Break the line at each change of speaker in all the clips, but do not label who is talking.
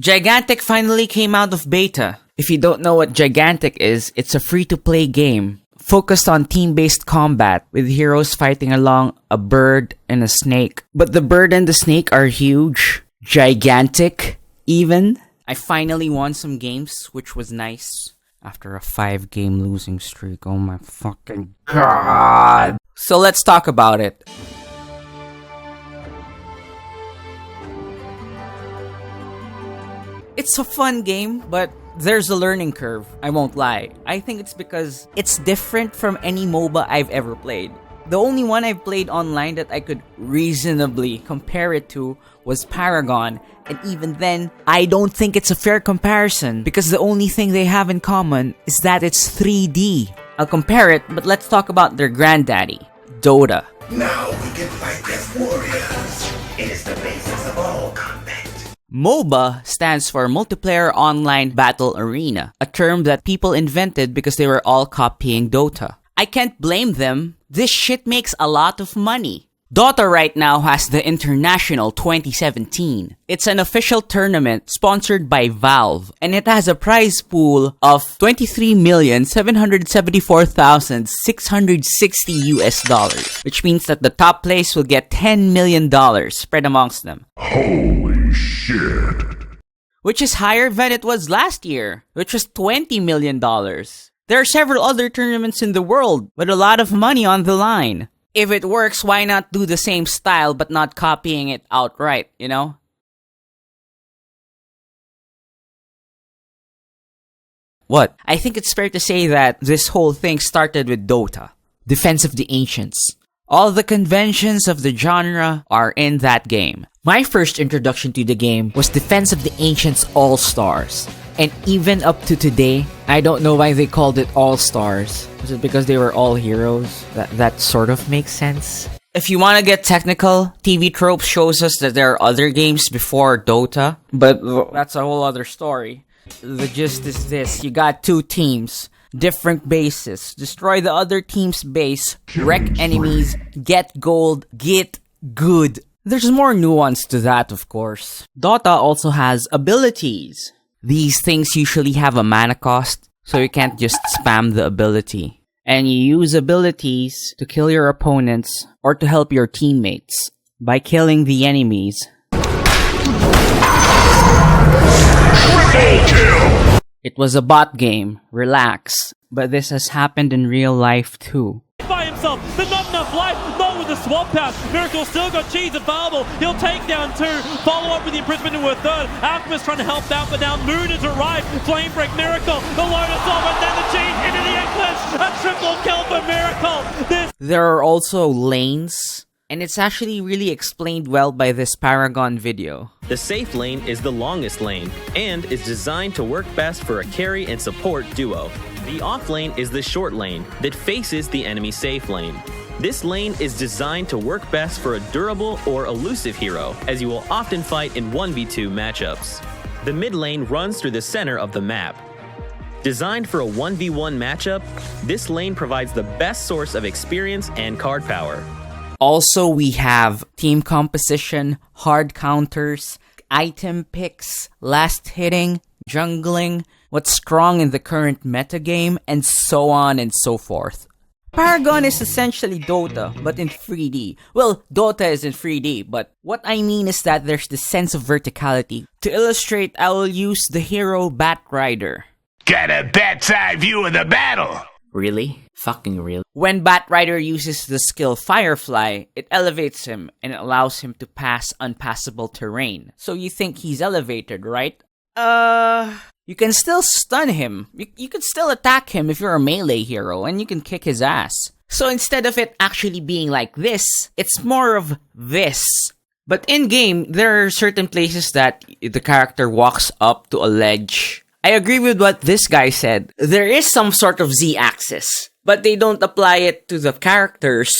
Gigantic finally came out of beta. If you don't know what Gigantic is, it's a free-to-play game focused on team-based combat with heroes fighting along a bird and a snake. But the bird and the snake are huge, gigantic, even. I finally won some games, which was nice. After a 5-game losing streak, oh my fucking god. So let's talk about it. It's a fun game, but there's a learning curve, I won't lie. I think it's because it's different from any MOBA I've ever played. The only one I've played online that I could reasonably compare it to was Paragon, and even then, I don't think it's a fair comparison because the only thing they have in common is that it's 3D. I'll compare it, but let's talk about their granddaddy, Dota.
Now we can fight as warriors. It is the basis of all combat.
MOBA stands for Multiplayer Online Battle Arena, a term that people invented because they were all copying Dota. I can't blame them. This shit makes a lot of money. Dota right now has the International 2017. It's an official tournament sponsored by Valve, and it has a prize pool of $23,774,660 which means that the top place will get $10 million spread amongst them.
Holy shit.
Which is higher than it was last year, which was $20 million. There are several other tournaments in the world with a lot of money on the line. If it works, why not do the same style but not copying it outright, you know? What? I think it's fair to say that this whole thing started with Dota, Defense of the Ancients. All the conventions of the genre are in that game. My first introduction to the game was Defense of the Ancients All-Stars. And even up to today, I don't know why they called it All-Stars. Was it because they were all heroes? That sort of makes sense. If you want to get technical, TV Tropes shows us that there are other games before Dota, but that's a whole other story. The gist is this: you got two teams, different bases, destroy the other team's base, wreck enemies, get gold, get good. There's more nuance to that, of course. Dota also has abilities. These things usually have a mana cost, so you can't just spam the ability. And you use abilities to kill your opponents or to help your teammates by killing the enemies.
Triple kill!
It was a bot game, relax, but this has happened in real life too.
By himself, but not enough life, not with the swap pass. Miracle still got cheese available. He'll take down two, follow up with the imprisonment into a third. Alchemist trying to help out, but now Moon has arrived. Flame break Miracle, the Lotus off, and then the cheese into the Eclipse. A triple kill for Miracle.
There are also lanes, and it's actually really explained well by this Paragon video.
The safe lane is the longest lane, and is designed to work best for a carry and support duo. The off lane is the short lane that faces the enemy safe lane. This lane is designed to work best for a durable or elusive hero, as you will often fight in 1v2 matchups. The mid lane runs through the center of the map. Designed for a 1v1 matchup, this lane provides the best source of experience and card power.
Also, we have team composition, hard counters, item picks, last hitting, jungling, what's strong in the current metagame, and so on and so forth. Paragon is essentially Dota, but in 3D. Well, Dota is in 3D, but what I mean is that there's this sense of verticality. To illustrate, I will use the hero Batrider.
Got a bat's eye view of the battle!
Really? Fucking really? When Batrider uses the skill Firefly, it elevates him and it allows him to pass unpassable terrain. So you think he's elevated, right? You can still stun him. You can still attack him if you're a melee hero, and you can kick his ass. So instead of it actually being like this, it's more of this. But in-game, there are certain places that the character walks up to a ledge. I agree with what this guy said. There is some sort of Z-axis, but they don't apply it to the characters,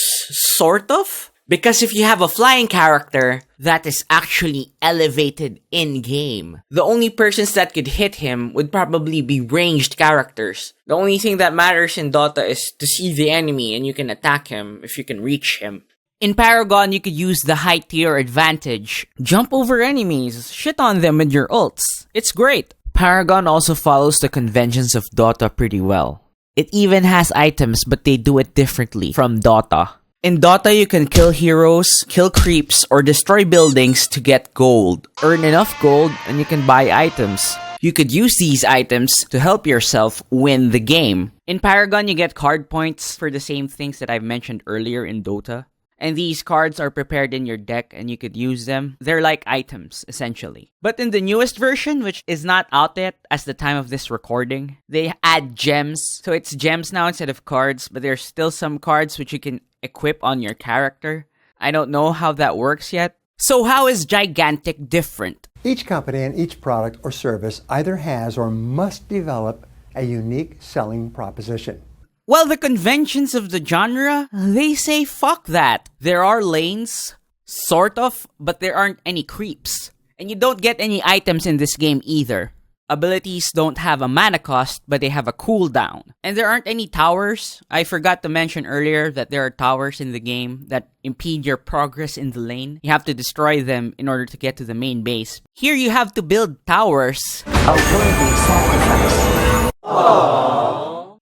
sort of. Because if you have a flying character that is actually elevated in-game, the only persons that could hit him would probably be ranged characters. The only thing that matters in Dota is to see the enemy and you can attack him if you can reach him. In Paragon, you could use the high tier advantage. Jump over enemies, shit on them with your ults. It's great. Paragon also follows the conventions of Dota pretty well. It even has items, but they do it differently from Dota. In Dota, you can kill heroes, kill creeps, or destroy buildings to get gold. Earn enough gold, and you can buy items. You could use these items to help yourself win the game. In Paragon, you get card points for the same things that I've mentioned earlier in Dota. And these cards are prepared in your deck and you could use them. They're like items, essentially. But in the newest version, which is not out yet as the time of this recording, they add gems. So it's gems now instead of cards, but there's still some cards which you can equip on your character. I don't know how that works yet. So how is Gigantic different?
Each company and each product or service either has or must develop a unique selling proposition.
Well, the conventions of the genre, they say fuck that. There are lanes, sort of, but there aren't any creeps. And you don't get any items in this game either. Abilities don't have a mana cost, but they have a cooldown. And there aren't any towers. I forgot to mention earlier that there are towers in the game that impede your progress in the lane. You have to destroy them in order to get to the main base. Here you have to build towers.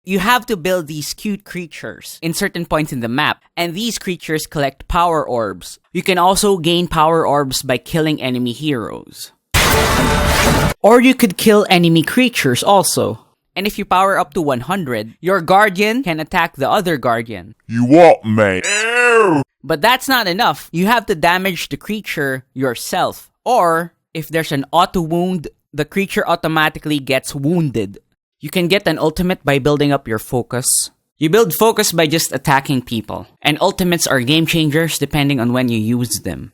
You have to build these cute creatures in certain points in the map, and these creatures collect power orbs. You can also gain power orbs by killing enemy heroes. Or you could kill enemy creatures also. And if you power up to 100, your guardian can attack the other guardian.
You what, mate?
But that's not enough. You have to damage the creature yourself. Or, if there's an auto wound, the creature automatically gets wounded. You can get an ultimate by building up your focus. You build focus by just attacking people. And ultimates are game changers depending on when you use them.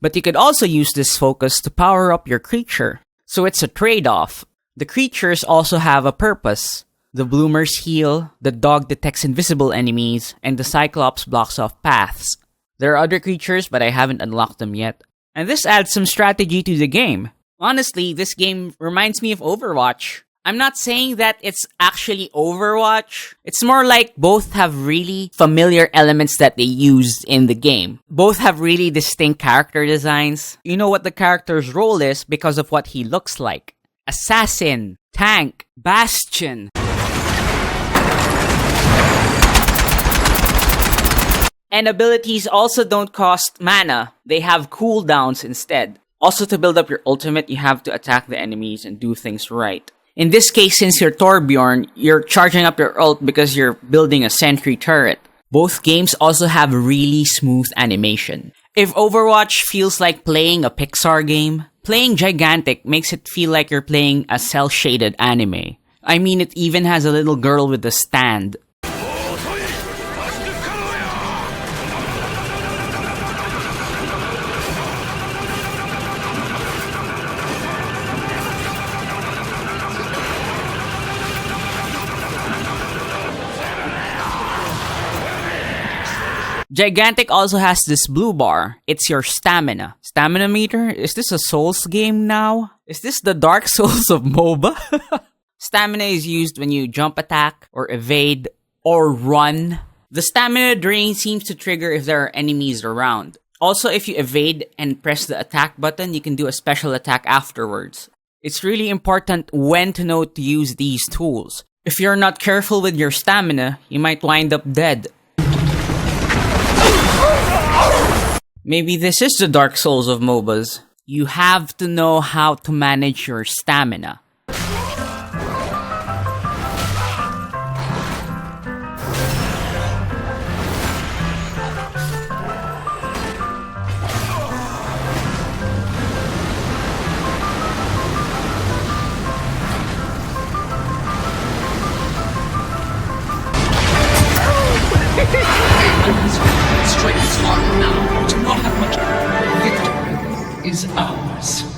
But you could also use this focus to power up your creature. So it's a trade-off. The creatures also have a purpose. The bloomers heal, the dog detects invisible enemies, and the cyclops blocks off paths. There are other creatures, but I haven't unlocked them yet. And this adds some strategy to the game. Honestly, this game reminds me of Overwatch. I'm not saying that it's actually Overwatch. It's more like both have really familiar elements that they used in the game. Both have really distinct character designs. You know what the character's role is because of what he looks like. Assassin, tank, bastion. And abilities also don't cost mana. They have cooldowns instead. Also, to build up your ultimate, you have to attack the enemies and do things right. In this case, since you're Torbjorn, you're charging up your ult because you're building a sentry turret. Both games also have really smooth animation. If Overwatch feels like playing a Pixar game, playing Gigantic makes it feel like you're playing a cel-shaded anime. I mean, it even has a little girl with a stand. Gigantic also has this blue bar. It's your stamina. Stamina meter? Is this a Souls game now? Is this the Dark Souls of MOBA? Stamina is used when you jump attack, or evade, or run. The stamina drain seems to trigger if there are enemies around. Also, if you evade and press the attack button, you can do a special attack afterwards. It's really important when to know to use these tools. If you're not careful with your stamina, you might wind up dead. Maybe this is the Dark Souls of MOBAs. You have to know how to manage your stamina.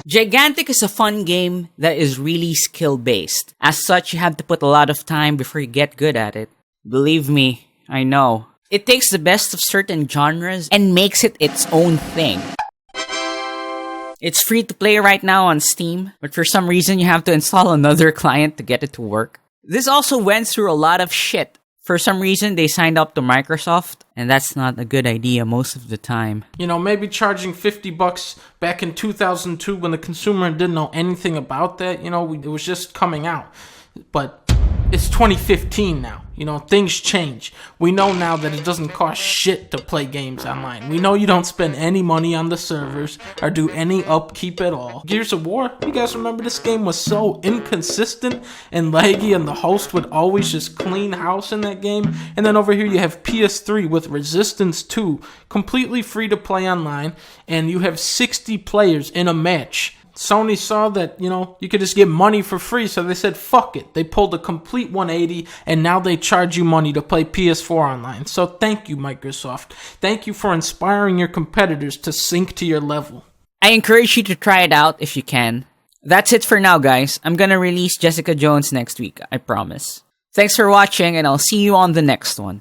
Gigantic is a fun game that is really skill-based. As such, you have to put a lot of time before you get good at it. Believe me, I know. It takes the best of certain genres and makes it its own thing. It's free to play right now on Steam, but for some reason you have to install another client to get it to work. This also went through a lot of shit. For some reason, they signed up to Microsoft, and that's not a good idea most of the time.
You know, maybe charging $50 back in 2002 when the consumer didn't know anything about that, you know, it was just coming out. But it's 2015 now. You know, things change. We know now that it doesn't cost shit to play games online. We know you don't spend any money on the servers or do any upkeep at all. Gears of War, you guys remember this game was so inconsistent and laggy, and the host would always just clean house in that game. And then over here you have PS3 with Resistance 2, completely free to play online, and you have 60 players in a match. Sony saw that, you know, you could just get money for free, so they said, fuck it. They pulled a complete 180, and now they charge you money to play PS4 online. So thank you, Microsoft. Thank you for inspiring your competitors to sink to your level.
I encourage you to try it out if you can. That's it for now, guys. I'm gonna release Jessica Jones next week, I promise. Thanks for watching, and I'll see you on the next one.